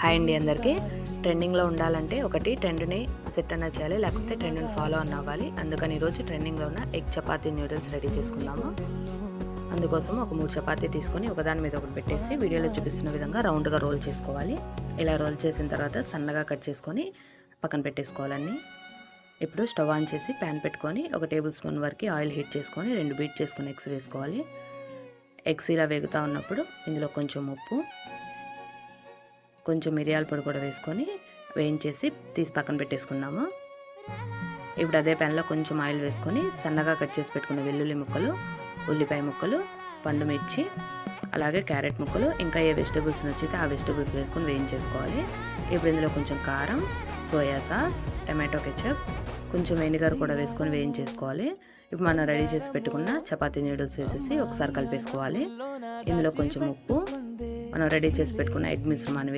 Hi అండి అందరికీ. ట్రెండింగ్లో ఉండాలంటే ఒకటి ట్రెండ్ని సెట్ అన్న చేయాలి, లేకపోతే ట్రెండ్ని ఫాలో అన్న అవ్వాలి. అందుకని ఈరోజు ట్రెండింగ్లో ఉన్న ఎగ్ చపాతీ నూడిల్స్ రెడీ చేసుకుందాము. అందుకోసం ఒక 3 చపాతీ తీసుకొని ఒకదాని మీద ఒకటి పెట్టేసి వీడియోలో చూపిస్తున్న విధంగా రౌండ్గా రోల్ చేసుకోవాలి. ఇలా రోల్ చేసిన తర్వాత సన్నగా కట్ చేసుకొని పక్కన పెట్టేసుకోవాలండి. ఇప్పుడు స్టవ్ ఆన్ చేసి ప్యాన్ పెట్టుకొని 1 టేబుల్ స్పూన్ వరకు ఆయిల్ హీట్ చేసుకొని 2 బీట్ చేసుకొని ఎగ్స్ వేసుకోవాలి. ఎగ్స్ ఇలా వేగుతూ ఉన్నప్పుడు ఇందులో కొంచెం ఉప్పు, కొంచెం మిరియాల పొడి కూడా వేసుకొని వేయించేసి తీసి పక్కన పెట్టేసుకున్నాము. ఇప్పుడు అదే ప్యాన్లో కొంచెం ఆయిల్ వేసుకొని సన్నగా కట్ చేసి పెట్టుకున్న వెల్లుల్లి ముక్కలు, ఉల్లిపాయ ముక్కలు, పండు మిర్చి, అలాగే క్యారెట్ ముక్కలు, ఇంకా ఏ వెజిటబుల్స్ నచ్చితే ఆ వెజిటబుల్స్ వేసుకొని వేయించేసుకోవాలి. ఇప్పుడు ఇందులో కొంచెం కారం, సోయా సాస్, టమాటో కెచప్, కొంచెం వెనిగర్ కూడా వేసుకొని వేయించేసుకోవాలి. ఇప్పుడు మనం రెడీ చేసి పెట్టుకున్న చపాతీ నూడిల్స్ వేసేసి ఒకసారి కలిపేసుకోవాలి. ఇందులో కొంచెం ఉప్పు, మనం రెడీ చేసి పెట్టుకున్న ఎగ్ మిశ్రమాన్ని